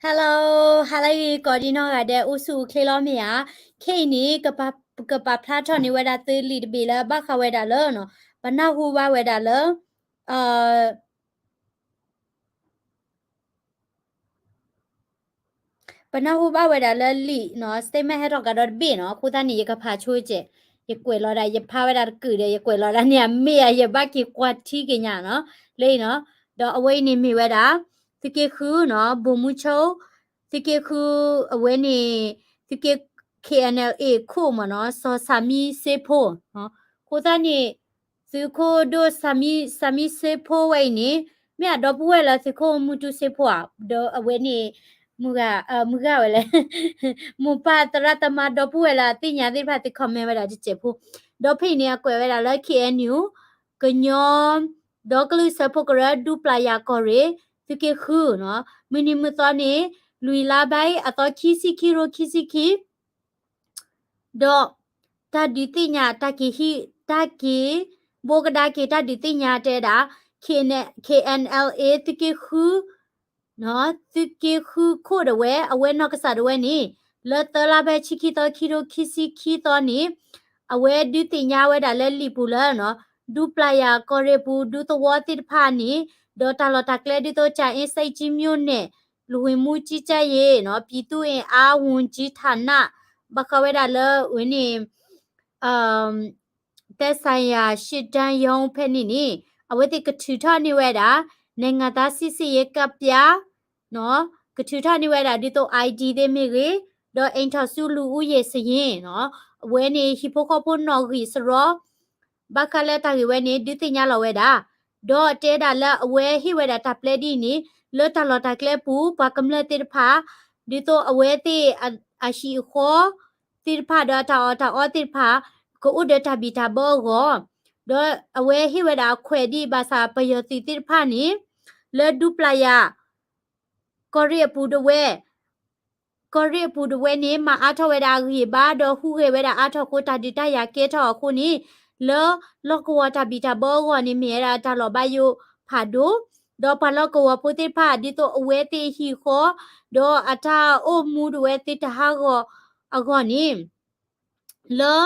Hello, hello, Gordino ada usu kilomia. Kini kepa plato ni weda tu lead bila baka weda lo no. Bana huwa weda lo. Bana huwa weda lo li no. Statement head of gador B no. Kuda ni yeka pa chuje. Ye kwe lo da ye pa weda kude ye kwe lo da ni mea ye baki kwa tiki nya no. Le no. Do away ni mi weda. Tiki khu no. Bumucho. Tiki khu away ni. Tiki KNLA ခုမနော်စောဆာမီစေဖို့နော်ကိုသားနေစခိုဒိုဆာမီစေဖို့ဝိနေမြတ်တော့ပွဲလာစခိုမူတူစေဖို့တော့အဝဲနေမူကဝဲလေမူပါတရတမတော့ပွဲလာတင်ညာတိဖတ်တိခမဲဝဲလာချေဖို့တော့ဖိနေကွယ်ဝဲလာလဲ KNU ကညောတော့ကလူစဖို့ကရဒူပလာယာကောရေစကေခုနော်မီနီမတော်နေလူလာဘိုင်အတော်ခီစီခီရိုခီစီခီတော့တဒီတိညာတကီဟိတကီဘောကဒါကေတဒီတိညာတဲတာ KNLA တကီခုနော်တကီခုခို့တဝဲအဝဲနောက်ကစားတဝဲနေလတလာပဲချီခီတော်ခီရိုခီစီခီတော်နေအဝဲဒီတိညာဝဲတာလဲလီပူလာနော်ဒူပလာယာကော်ရေပူဒူတဝတိဖာနေဒေါ်တာလတာကလဲဒီတော့ချိုင်အင်းစိတ်ကြီးမျိုးနဲ့လူဝင်မှုကြီးကြရဲ့နော်ပြည်သူ့အင်အားဝန်ကြီးဌာနဘခဝဲတာလဲဝင်းနေတက်ဆိုင်ရာရှစ်တန်းယုံဖက်နေနေအဝဲတိကထူထနေဝဲတာနိုင်ငံသားစစ်စစ်ရဲ့ကပြနော်ကထူထနေဝဲတာဒီတော့ ID တဲ့မိရေတော့အင်တာဆူလူဦးရဲ့စရင်နော်အဝဲနေဟီပိုကပိုနော်ဂီစရောဘခလက်တာဝဲနေဒီတင်ညာလောဝဲတာတော့တဲတာလက်အဝဲဟိဝဲတာတပ်ပလက်ဒီနေလောတာလောတာကလဲပူပကမလက်တိဖာဒီတော့အဝဲတိအရှိခောတိဖာတော့တာအောတိဖာကိုဥဒတာဘီတာဘောကိုတော့အဝဲဟိဝဲတာခွဲဒီဘာသာပယတိတိဖာနေလေဒူပလာယာကိုရီပူဒဝဲနေမှာအထောဝဲတာကြီးဘာတော့ဟူဝဲတာအထောကိုတာဒီတယာကဲထောခုနီလောကဝတာဘီတာဘောကိုနေမြေရာတာလောဘယုဖာဒိုတော့ပလောကဝပုတိဖာဒီတော့အဝဲတိဟီခောတော့အထာအိုမူဒဝဲတိတဟာကိုအကောနီလော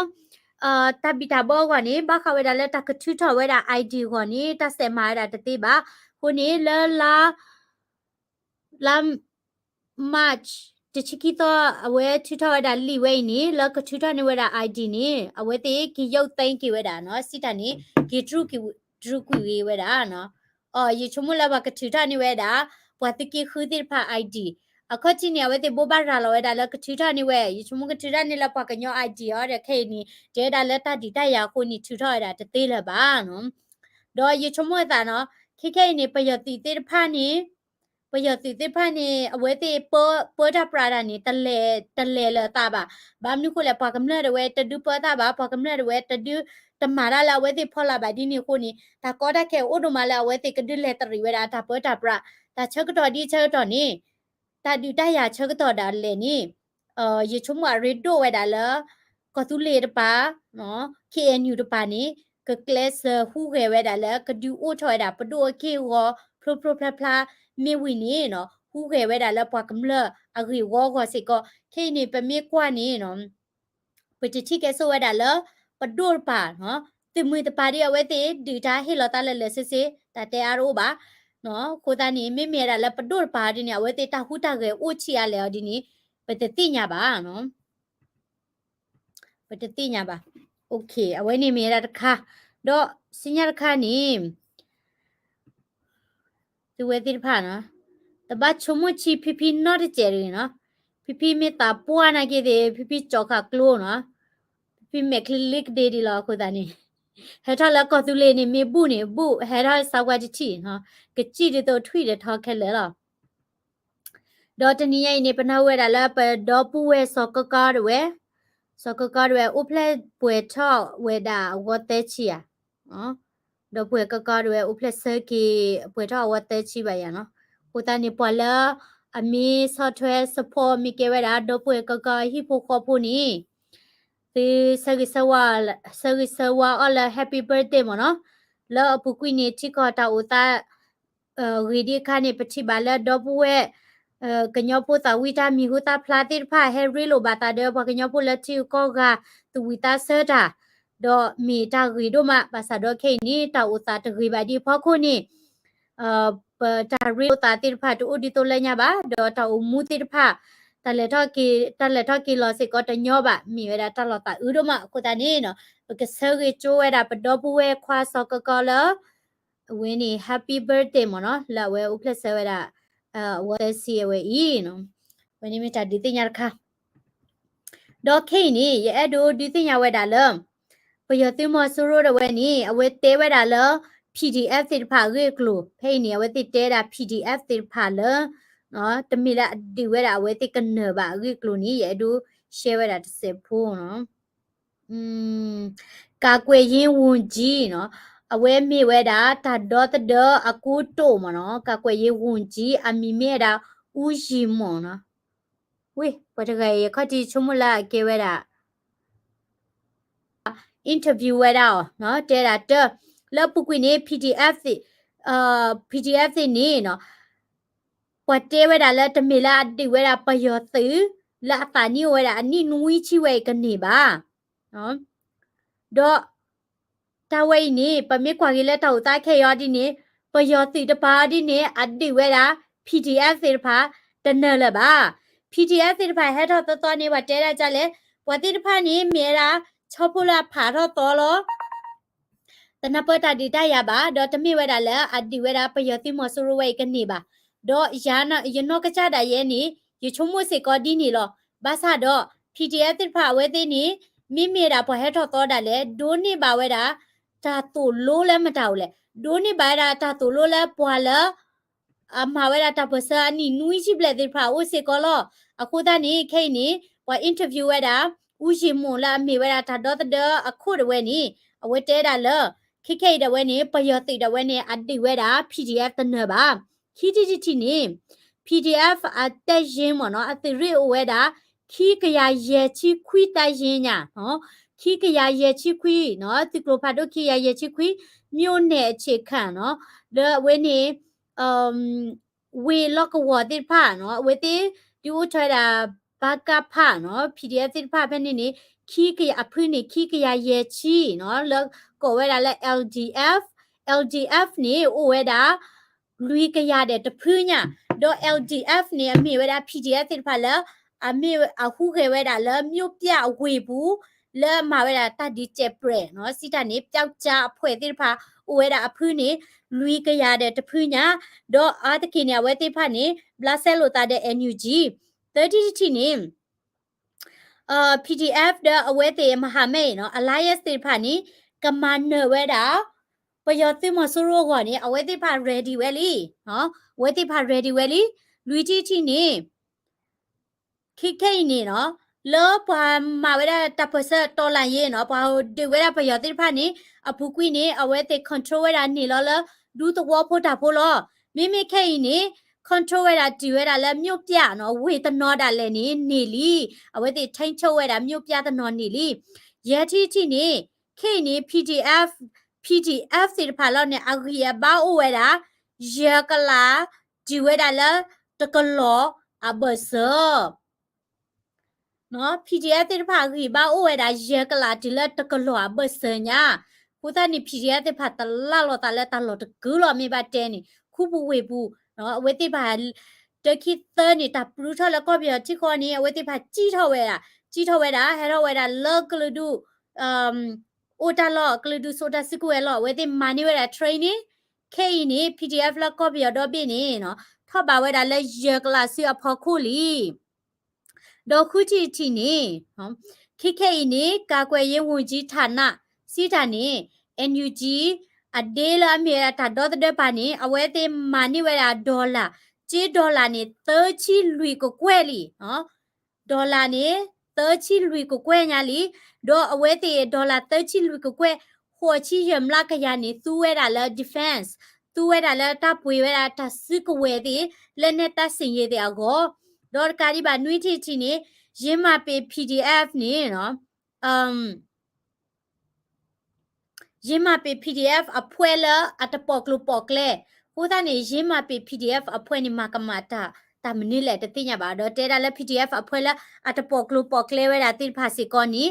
တဘီတာဘောကိုနေဘခဝဲတာလက်တကထူထောဝဲတာ ID ကိုနေတဆက်မာတာတတိပါခုနေလာ March တချီကီတော့အဝဲထူထောဝဲတာလီဝဲနေလောကထူထောနေဝဲတာ ID နေအဝဲတိကီရုတ်သိန်းကီဝဲတာနော်စစ်တနေကီဒရုကူဝဲတာနော်အော်ယေချုံမလာဘကထူထောနေဝဲတာဘဝတိကီခူတိဖာ ID အခုချင်းနေဝဲတိဘောဘာရာလောဝဲတာလောကထူထောနေဝဲယေချုံမကထူထောနေလပကညော ID ရတဲ့ခဲနီဒဲတာလက်တဒီတရာခုနီထူထောရတာတသေးလပါနော်တော့ယေချုံမတာနော်ခိနေပယတိတိဖာနေပယတိတိဖာနေအဝဲတိပေါ်တာပရာဒနေတလဲလတာပါဘာမနုခုလဲပကမလဲဝဲတဒူပေါ်တာပါပကမလဲဝဲတဒူတမာရလာဝဲတိဖော်လာပါဒီနေခုနေဒါကောတာခဲဥဒမလာဝဲတိကဒူလဲတရီဝဲတာတာပေါ်တာပရာဒါချက်တော်ဒီချက်တော်နေတာဒူတရချက်တော်ဒါလဲနေယေချုံမရီဒိုဝဲတာလကတူလေတပါနော် KNU တပါနေကကလစ်ဟူခဲဝဲတာလကဒူအိုထွဲတာပဒိုကေဝဖဖလာမေဝီနေနော်ဟူခဲဝဲတာလပွားကမလအဂီဝေါကောစိကောခေနေပမေကွာနေနော်ပတိတိကဲဆိုဝဲတာလပဒိုပါနော်တိမွေတပါရီအဝဲတိဒီတာဟေလတာလဲစစ်စစ်တတဲအားရောပါနော်ကိုတာနေမေမေတာလပဒိုပါဒီနေအဝဲတိတာဟူတာခဲအိုချီရလဲဒီနေပတတိညာပါနော်ပတတိညာပါโอเคအဝဲနေမေတာတခါတော့စညာတခါနေသူဝဲတိဖာနော်တပတ်ချုံမချီဖီနော်တကျရီနော်ဖီမေတာပွားနာကေတဲ့ဖီကြောခကလိုနော်ဖီမေကလစ်ဒေဒီလာခိုတာနေဟဲ့ထလာကောသူလေးနေမေဘူးနေဘူးဟဲ့ထဆောက်ဝါချီနော်ကကြည့်တော့ထွေတယ်ထောက်ခဲလဲလားဒေါ်တနီရဲ့နေပနဝဲတာလာပဒေါ်ပူဝဲစောကကားဝဲဥပလက်ပွေထောက်ဝဲတာဝတ်တဲ့ချီอ่ะနော်ဒေါ်ပွေကကားဝဲဥပလက်စကီပွေထောက်ဝတ်တဲ့ချီပါရနော်ကိုတနေပေါ်လာအမီ software support မိကေဝဲတာဒေါ်ပွေကကားဟိဖိုခေါ်ဖို့နီဒီဆဂိဆဝါအလ happy birthday မနော်လောအပူကွီနေချီကောတာဥတာရီဒီခါနေပချိပါလာဒေါ်ပွေ ကညောပုတာဝီတာမီဟူတာဖလာတိဖာဟဲရီလိုဘာတာဒေဘကညောပုလက်တီကောကတူဝီတာဆတာဒေါ်မီတာဂီဒိုမပါစာဒေါ်ခေနီတာဥတာတဂီဘာဒီဖခုနီပတာရီတာတိဖာတူဒီတိုလညာဘာဒေါ်တာဥမူတိဖာတလက်ထော့ကီလောစစ်ကောတညောဘာမီဝဲတာတလောတာဥဒိုမကိုတာနေနော်ပကဆဂေချိုဝဲတာပဒေါ်ပူဝဲခွာစောကကောလဝင်းနီ happy birthday မနော်လာဝဲဥပလက်ဆဲဝဲတာဝဲစီဝဲဤနော်ဝင်းနီမီတာဒီတင်ညာခါဒေါ်ခိနီရဲ့ဒိုဒီတင်ညာဝဲတာလပယတိမဆူရိုဝဲနီအဝဲတဲဝဲတာလ PDF တိဖာရေကလိုဖိနေဝဲတိတဲတာ PDF တိဖာလနော်တမီလာဒီဝဲတာအဝဲတိကနဘာရေကလိုနီရဲ့ဒိုရှဲဝဲတာတစ်စဖို့နော်ကာကွယ်ရင်ဝန်ကြီးနော်အဝဲမိဝဲတာတာဒေါ်တဒအကူတိုမနော်ကာကွယ်ရင်ဝန်ကြီးအမီမဲတာဦးရှိမွန်နော်ဝေးပတကယ်ခတိချုံမလာကေဝဲတာinterview ဝဲတာနော်တဲတာတလပုကွေနေ PDF PDF နေနော်ပတဲဝဲတာလက်တမီလာဒီဝဲတာပယောသီလာတာနီဝဲတာအနိနွီချီဝဲကနေပါနော်ဒေါ်တဝဲနေပမေခွာကြီးလက်တော့တိုက်ခဲရဒီနေပယောသီတပါဒီနေအဒီဝဲတာ PDF စေတဖာတနလပါ PDF စေတဖာဟဲတော့တော်နေပါတဲတာကြလဲဝတိတဖာနေမြေတာချောပလာဖာတော့တော်လောတနပတာဒီတရပါဒေါ်တမိဝဲတာလဲအဒီဝဲတာပယောသီမဆူရဝဲကနေပါဒေါ်ယာနယနောကကြတာရဲ့နေရချုံမစေကောဒီနေလောဘာသာတော့ PDF တိဖာဝဲသိနေမိမိတာဘဟဲထော်တော်တာလဲဒိုးနေပါဝဲတာတာတူလိုးလဲမတောက်လဲဒိုးနေပါတာတာတူလိုးလဲပွာလဲအမဝဲတာတပစအနီနွီချိပလက်တိဖာဝစေကောလောအခုတနေခိနေဝါအင်တာဗျူးဝဲတာဦးရှိမွန်လာမိဝဲတာတာတော့တဲ့အခုတဝဲနေအဝဲတဲတာလဲခိတဝဲနေပယောတိတဝဲနေအတိဝဲတာ PDF တနပါခိတိနေ PDF အတက်ရင်မနော်အတိရဝဲတာခိကရရဲချီခွီတိုင်ရင်ညာနော်ခိကရရဲချီခွီနော်တိကလိုဖာဒိုခိရရဲချီခွီမြို့နယ်အခြေခံနော်လေဝဲနေဝေလော့ကဝတိဖာနော်ဝဲတိဒီဦးထွဲတာဘာကဖာနော် PDF တိဖာဖဲနေနေခိကရအဖွနေခိကရရဲချီနော်လောကိုဝဲတာလဲ LGF နေအိုဝဲတာလူကရတဲ့တဖူးညာတော့ LGF နေအမေဝဲတာ PDF တိဖာလဲအမေအခုခေဝဲတာလဲမြို့ပြဝေဘူးလဲမှာဝဲတာတတ်ဒီကျက်ပရနော်စီတာနေပျောက်ကြအဖွဲ့တိဖာအိုဝဲတာအဖူးနေလူကရတဲ့တဖူးညာတော့အာတကိနေဝဲတိဖာနေဘလာဆဲလိုတာတဲ့ NUG 30တီနေ PDF တဲ့အဝဲတေမဟာမိတ်နော် Alliance တိဖာနေကမန်နဝဲတာပယောတိမဆူရောကနေအဝဲတိဖာ ready ဝဲလီနော်ဝဲတိဖာ ready ဝဲလီလူတီနေခိနေနော်လောပွာမဝဲတာတပစတော်လန်ရေးနော်ပွာဒီဝဲတာပယောတိဖာနေအဖူကွီနေအဝဲတေ control ဝဲတာနေလောလဒူတော့ဖို့တာဖို့လောမိခိနေ control ဝဲတာဒီဝဲတာလဲမြို့ပြနော်ဝေတနောတာလဲနေလီအဝဲတေထိန်ချုပ်ဝဲတာမြို့ပြတနောနေလီရဲတီနေခိနေ PDF စီတဖာလောနဲ့အဂီယာဘာအိုဝဲတာရဲကလာဒီဝဲတာလဲတကလောအဘဆာနော် PDF တိဖာကြီးဘာအိုဝဲတာရဲကလာဒီလက်တကလောဘဆညာခုသနီ PDF တိဖာတလာလောတလက်တလောတကူလောမေဘတဲနီခုပူဝေဘူးနော်အဝဲတိဖာတခိသနေတာပရူထလကောပြတိခေါနီအဝဲတိဖာကြီးထော်ဝဲတာဟဲရောဝဲတာလောကလူဒူအိုတာလောကလူဒူဆိုတာစကွဲလောဝဲတိမာနီဝဲတာ training ခေနီ PDF လကောပြတော့ပြနေနော်ထောက်ပါဝဲတာလဲရဲကလာစီအဖို့ခုလီဒေါ်ခုတီနေခိနေကာကွယ်ရေးဝန်ကြီးဌာနစီတာနေ NUG အဒေးလာမြေတာဒေါ်တဲ့ပါနေအဝဲသေးမာနိဝဲတာဒေါ်လာကြေးဒေါ်လာနေ30ချီလူကိုကွဲလီနော်ဒေါ်လာနေ30ချီလူကိုကွဲညာလီဒေါ်အဝဲသေးဒေါ်လာ30ချီလူကိုကွဲဟိုချီရမလာကရနေသူဝဲတာလဲ defense သူဝဲတာလဲတပ်ပွေဝဲတာတစစ်ကဝဲသေးလက်နဲ့တဆင်ရတဲ့အကောဒေါ်ကာဒီဘာနွီတီနေရင်းမပေ PDF နေနော်ရင်းမပေ PDF အဖွဲလအတပေါကလူပေါကလေဟိုသားနေရင်းမပေ PDF အဖွဲနေမကမတာတ ตามนี่แหละแต่ติญาบาดอเตระและ PDF อเพิ่นละอัตปอกลูปอกเลเวดาติภาษีกอนี้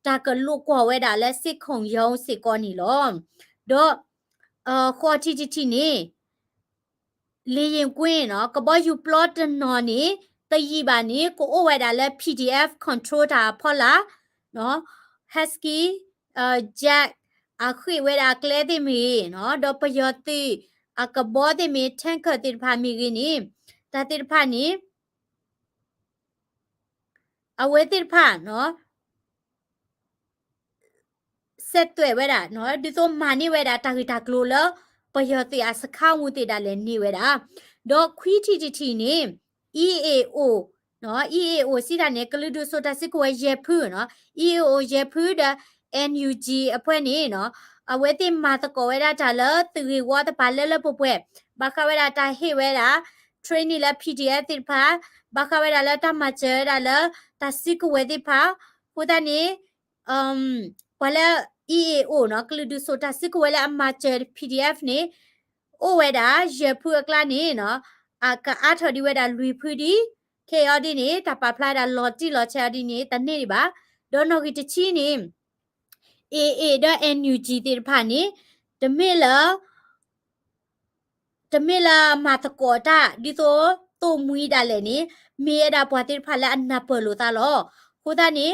ตากะลูกกว่าเวดาและสิของยองสิกอนี้ลอดอควอทีนี่လေရင်ကွင်းနော်ကဘောယူ plot နော်နီတยีပါနီကိုအိုဝဲတာလဲ PDF control တာဖော်လာနော် husky jack အခုဝဲတာကလဲတိမီနော်တော့ပယောတိအကဘောတိမီထန်ခတိဖာမီကင်းနီတတိဖာနီအဝဲတိဖာနော်ဆက်တွေ့ဝဲတာနော်ဒီဆိုမာနီဝဲတာတာဂီတာကလိုလပယောတိအစခါဝူတိတာလဲနေဝဲတာတော့ခွီတီနေ EAO နော် EAO စီတာနဲ့ကလူဒိုဆိုတာစစ်ကိုရဲဖူးနော် EAO ရဲဖူးတဲ့ NUG အဖွဲ့နေနော်အဝဲတိမာတကောဝဲတာတာလသူဝဝတပါလဲလဲပပွဲဘာခဝဲတာတာဟေဝဲတာ training လဲ PDF တိဖာဘာခဝဲတာလဲတမချဲတာလဲတစစ်ကိုဝဲတိဖာဟိုတနေဘာလဲ EAO နော်ကလူဒိုဆိုတာစစ်ကိုဝဲလဲအမချဲ PDF နေအိုဝဲတာရဲဖူးကလာနေနော်အားထော်ဒီဝဲတာလူဖူဒီခေယောဒီနေတာပါဖလာတာလော်တီလော်ချာဒီနေတာနေပါဒေါ်နော်ဂီတချီနေAA ဒ NUG တိဖာနေတမေလာမာတကောတာဒီဆိုတိုမွီးတာလေနေမေဒါပွားတိဖာလာအနာပလိုတာလောဟိုတာနေ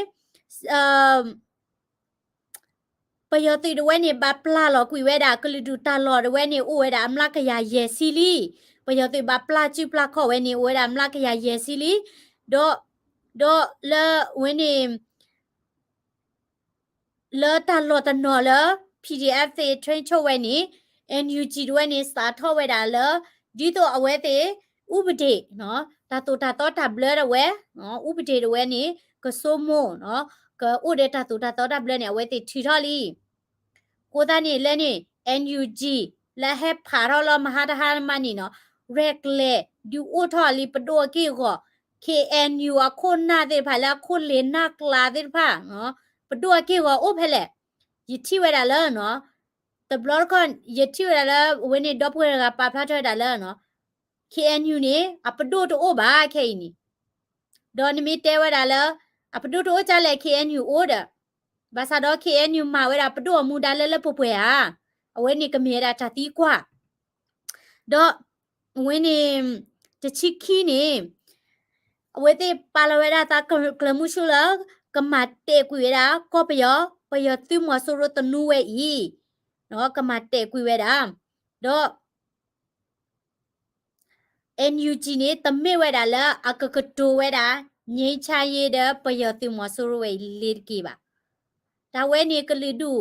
ပယောတိဒဝဲနေဘပလာလောကွေဝဲတာကလူဒူတာလောဒဝဲနေအိုဝဲတာအမလကရရဲစီလီပယောတိဘပလာချီပလာခေါ်ဝဲနေအိုဝဲတာအမလကရရဲစီလီဒေါလဲဝဲနေလဲတာလောတနော်လဲ PDF တေ train ချဝဲနေ NUG ဒဝဲနေစာထောဝဲတာလဲဒီတော့အဝဲတေဥပဒေနော်တာတိုတာတော့တာဘလရဝဲနော်ဥပဒေဒဝဲနေကဆိုမို့နော်ကဥဒေတာတိုတာတော့တာဘလနေအဝဲတေထီထော်လီကိုသားနေလဲနေ NUG လဲဟဲဖာရောလမဟာတဟာမနီနော် regular ဒီအိုထော်လီပဒိုကီကို KNU အခုနာတဲ့ဖာလာခုလေနာကလာတဲ့ဖာနော်ပဒိုကီကိုအိုဖဲလေယတိဝဲတာလဲနော်တဘလော့ကွန်ယတိဝဲတာလဲဝင်းနေတော့ဖွေကပါဖလာထွက်တာလဲနော် KNU နေအပဒိုတိုဘာခဲနီဒေါ်နမီတဲဝဲတာလဲအပဒိုတိုချလဲ KNU အိုဒါဘာသာတော့ KNU မှာဝဲတာပဒိုမူဒါလဲလဲပွပွေဟာအဝဲနေကမြေတာတတိကွာတော့ဝင်းနေတချီခီနေအဝဲတေပါလဝဲတာတာကလမှုရှုလကမတေကွေတာကောပယောတိမဆရတနူဝဲဤနော်ကမတေကွေဝဲတာတော့ NUG နေတမေဝဲတာလဲအကကတိုဝဲတာငိမ့်ချရဲတဲ့ပယောတိမဆရဝဲလေကီပါဒါဝဲနေကလူဒူ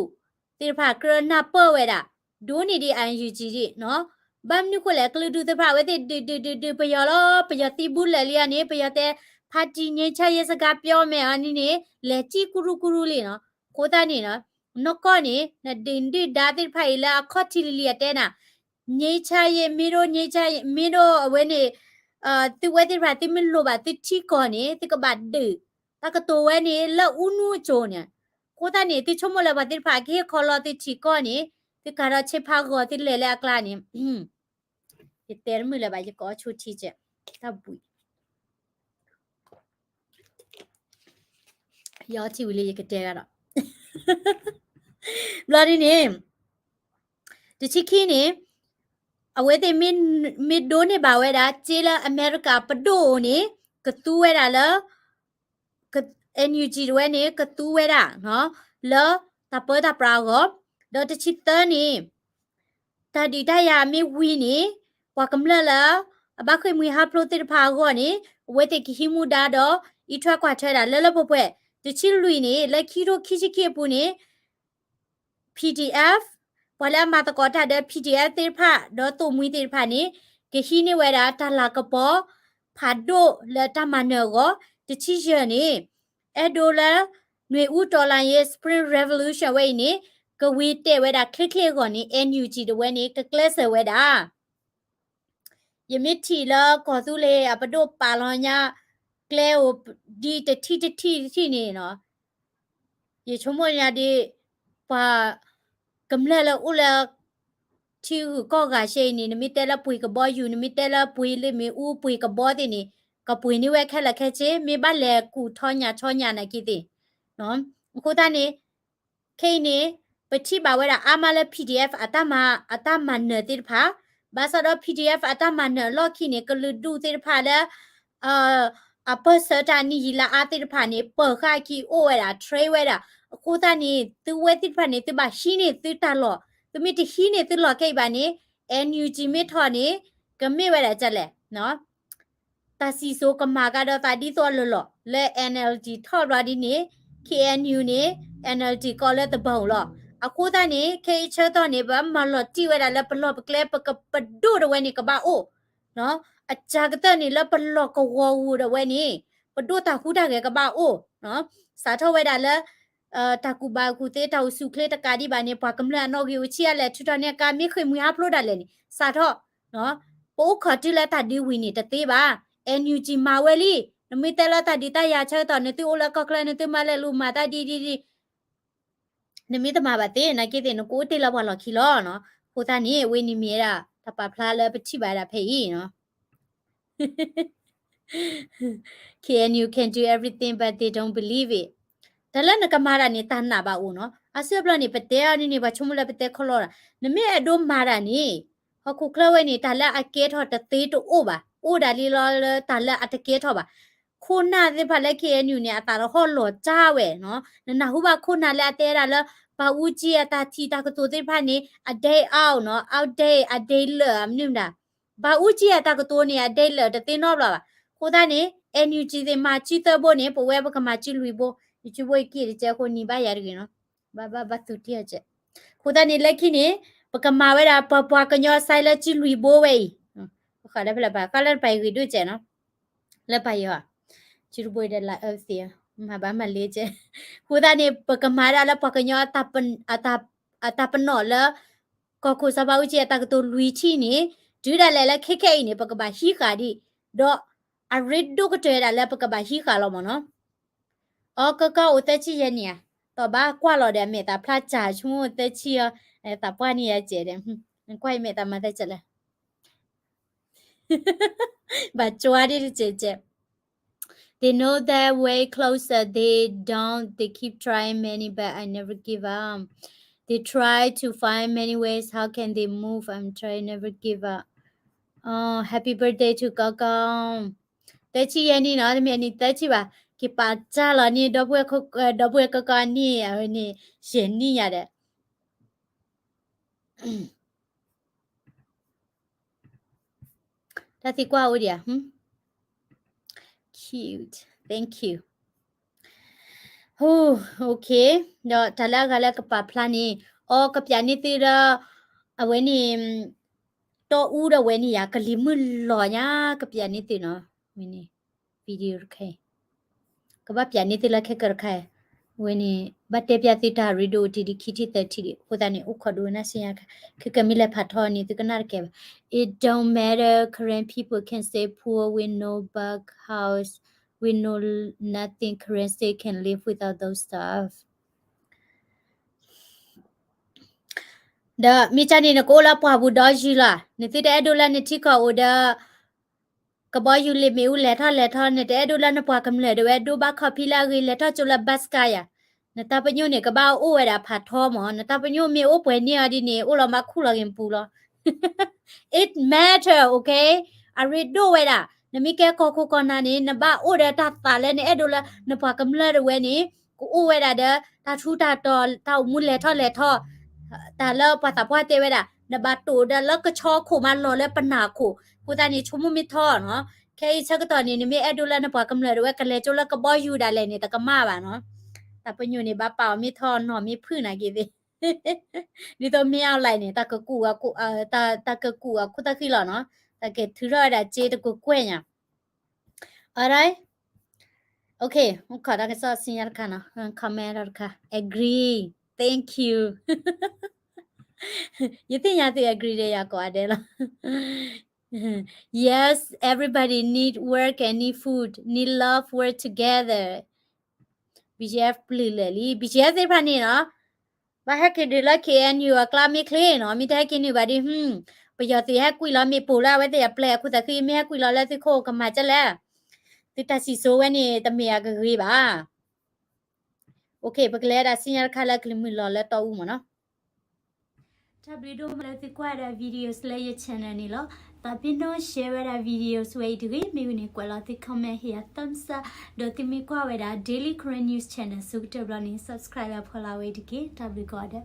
တိဖာကရနာပဝဲတာဒိုနေဒီ NUG ကြီးနော်ဘမ်နုကိုလေကလူဒူတိဖာဝဲတိပယောလောပယောတိဘူးလေလျာနေပယောတဲ့ဖာတီငိမ့်ချရဲစကားပြောမယ်အနီနေလေချီကူရူလေးနော်ကိုသားနေနော်နော့ကောနေနဒင်ဒီဒါတိဖိုင်လာခေါတီလီရတဲ့နာငိမ့်ချရဲမီရိုငိမ့်ချရဲမီရိုအဝဲနေတိဝဲတိဖာတိမလို့ပါတိချီကောနေတိကဘတ်ဒတကတိုဝဲနေလောဦးနူချိုနေကိုသားနေတိချုံမလဘတိဖာကေခေါ်လို့တိချီကောနေတိကာရချေဖာကောတိလေလေအကလာနေဒီတဲမလဘရကောချူချီချက်တပူရောချီဝီလေးရကတဲကတော့ဘလာဒီနေတချီခင်းနေအဝဲတဲ့မစ်ဒိုနေပါဝဲတာကျေလာအမေရိကပဒိုနေကတူဝဲတာလားက NUG ဝဲနေကတူဝဲတာနော်လောတပေါ်တာပရာကိုဒေါ်တချီတနေတဒီတရမီဝီနေပွားကမလလာအဘခွေမွေဟာပရိုတိဖာကိုနေဝဲတဲ့ခိမှုဒါတော့ဤထွက်ခွာထဲတာလဲလဲပွဲ့တချီလူနေလက်ခီရိုခိချီကေပူနေ PDF ဝလာမတကောတာတဲ့ PDF တိဖာတော့တူမွေတိဖာနေကခိနေဝဲတာတလာကပေါ်ဖာဒိုလက်တမနောကိုတချီရနေအဲ့ဒိုလာຫນွေဦးဒေါ်လာရဲ့ Spring Revolution ဝဲနေကဝေးတဲ့ဝဲတာခက်ကိုနေ NUG တဝဲနေကကလဆဝဲတာယမစ်တီလာကောသူလေအပဒိုပါလောညာကလဲကိုဒီတတိနေနော်ရေချုံမညာဒီပါကမလဲလဦးလာ ที่ก็กะเชนี่นมิเตละปุยกะบออยู่นมิเตละปุยเลยมีอูปุยกะบอตินี่กะปุยนี่เวแค่ละแค่เจมีบ้านแลกูทอญานะกิติเนาะคูตานี่เคนี่ปฏิบ่าวเวลาอามาเล PDF อาตามาเนติพาบาซาดอ PDF อาตามาเนลอกินี่กะลุดูติพาแล้วเอ่ออะเปอร์เซตานี่ยีลาอาติพานี่เปิดค่าคีโอเวลาเทรเวลาคูตานี่ตัวเวติพานี่ตัวบาชินี่ตัวตาลอตัวมีที่ฮีนี่ตัวลอเคบานี่ NUG ไม่ทอนี่ก็ไม่เวลาจะแหละเนาะตาซีโซก็มาก็ดอตาดีตัวลอและ NLG ทอรอดีนี่ KNU นี่ NLG ก็เลยตะบ่าวลอအခုတည်းနေခေချတော့နေပါမလို့ကြည့်ရတာလည်းဘလော့ပကလဲပကပဒုရဝဲနေကပါအိုနော်အချာကတဲ့နေလည်းဘလော့ကဝဝရဝဲနေပဒုတာခုတာကကပါအိုနော်စာထောဝဲတာလည်းတကူပါကူတေးတောက်စုခလေတကာဒီပါနေပွားကမလနော်ကြီးချီရလဲထူထနေကမိခွေမွေအပလိုဒါလဲနေစာထောနော်ပိုးခတိလဲတာဒီဝီနေတသေးပါ NUG မာဝဲလီနမိတဲလာတာဒီတရချဲတော့နေတူလကကလဲနေတူမလဲလူမာတာဒီနမိတမပါတေနကိတေနကိုတေလဘလခီလောနော်ခိုတာနေဝေနီမီရာတပဖလာလဲပချိပါတာဖေးနော် KNU can do everything but they don't believe it ဒါလည်းနကမာရနေတာနာပါဦးနော်အစပလနေပတဲအနိနေပါချုံမလဲပတဲခလောနမေအဒိုမာရနေဟခုကလဝဲနေတာလည်းအကဲထော်တသေးတူအိုပါအိုဒါလီလောတာလည်းအတကဲထော်ပါခုနာဒီဖလက် KNU နေအတာတော့ဟောလောကြဝဲနော်နဟုပါခုနာလည်းအတဲရလည်းဘာဦးကြီးအတာတီတာကတိုတဲ့ဖာနေအဒိတ်အောင်နော်အောက်ဒိတ်အဒိတ်လအမြင့်တာဘာဦးကြီးအတာကတိုနေအဒိတ်လတသိနော်ဘလားခိုတာနေ NUG တွေမှာချီတဘောနေပဝဲပကမှာချီလူဘောဒီချဘွေကီကျကိုနီပါရရနော်ဘာသူတီအချက်ခိုတာနေလက်ခိနေပကမှာဝဲတာပပွားကညောဆိုင်လက်ချီလူဘောဝဲခါလည်းဖလာပါကလန်ပိုင်ရီတို့ကျနော်လက်ပါရောချီလူဘွေတဲ့လာအစီမဘာမလေးကျခိုတာနေပကမှာလာပကညောအတပနော်လကခုစပါဦးချီအတကတိုလူချီနေဒူရလဲလဲခိခိနေပကပါဟီခါဒီတော့အရစ်ဒုကတဲရလဲပကပါဟီခါလောမနော်အော်ကကောအသက်ချီရနေတော့ဘာကွာလော်တယ်မေတာဖလာချာချုံအသက်ချီရတာပွားနေရကျတယ်ကွိုက်မေတာမသက်ချက်လဲဘာကြွားရကျ They know that way closer. They keep trying many, but I never give up. They try to find many ways. How can they move? I'm trying, never give up. Oh, happy birthday to Gagam. Tachi yani na me ni tachi ba. Ki pa cha la ni double Gaga ni shen ni ya de. Tati kwa odia. Cute. Thank you. Oh, okay. No, talaga ka pa plani. Oh, kapyani tira aweni to ura weni ya kalimu lo nya kapyani tino. Mini video khay. Kaba pyani tila khe kar khay. Weni batte pyati ta rido ti khiti ta ti khudani ukhadu na siya kamile phatho ni tikana ke. It don't matter. Korean people can stay poor with no bug house. We know nothing. Korean state can live without those stuff. The michani na kola pa budaji la. Niti de edola ni tika oda kaboy you live me u letha ni de edola na pa kamle de edo ba khapila ri letha chola baskaya. Na ta panyo ni ka ba o era phatho mo na ta panyo me o pwe ni adi ni o lo ma khu lo yin pu lo. It matter, okay? I read do weda. နမိကဲကောခုကနာနေနဘအိုရတာတာလဲနေအဲ့ဒိုလာနပကမလဲဝဲနေကိုအိုဝဲတာတာထူတာတော်တောက်မှုလဲထော့တာလပတာပွားတဲဝဲတာနဘတူဒလကချောခုမလောလဲပနာခုကိုတနီချုံမမီထောနော်ခဲချက်ကတော့နေနမိအဲ့ဒိုလာနပကမလဲဝဲကလဲချိုလကဘောယူတာလဲနေတကမပါနော်တပညိုနေဘပေါမီထောနော်မီဖွနာကြီးသေးဒီတော့မရောက်လိုက်နေတာကကူကကိုတာကကူကခုတခိလောနော်တကယ်ထူရတာကျေတကူကွဲ့ညာAlright. Okay. Okay. That's all. Sinyal kana. Camera ka. Agree. Thank you. You think you have to agree there, Yako Adela? Yes. Everybody need work and need food. Need love. Work together. BGF plileli. BGF they pani na. ว่าให้คิดดูละ KNU อะกล้าไม่เคลเนาะมีแต่ให้กินอยู่บัดนี้ประโยชน์สิให้กุยแล้วมีปูแล้วไว้แต่อย่าแปลกคือแต่คือไม่ให้กุยแล้วสิโคก็มาจะแล้วติตาสิโซไว้นี่ตะเมียก็คือบ่าโอเคปกเลยดาสิญญาคาละคลิมรอแล้วต่ออูหมอเนาะถ้าวิดีโอมาแล้วสิกว่าได้วิดีโอสเลยchannel นี่แล้วแต่พี่น้องแชร์ไว้ได้วิดีโอสวยดีมีวินีกว่าเราที่คอมเมนต์ให้ตั้งซะโดยที่มีกว่าไว้ได้ Daily Current News Channel สุดที่เรานี่ subscribe พอเราไว้ดีกี่ถ้าวิดีโอได้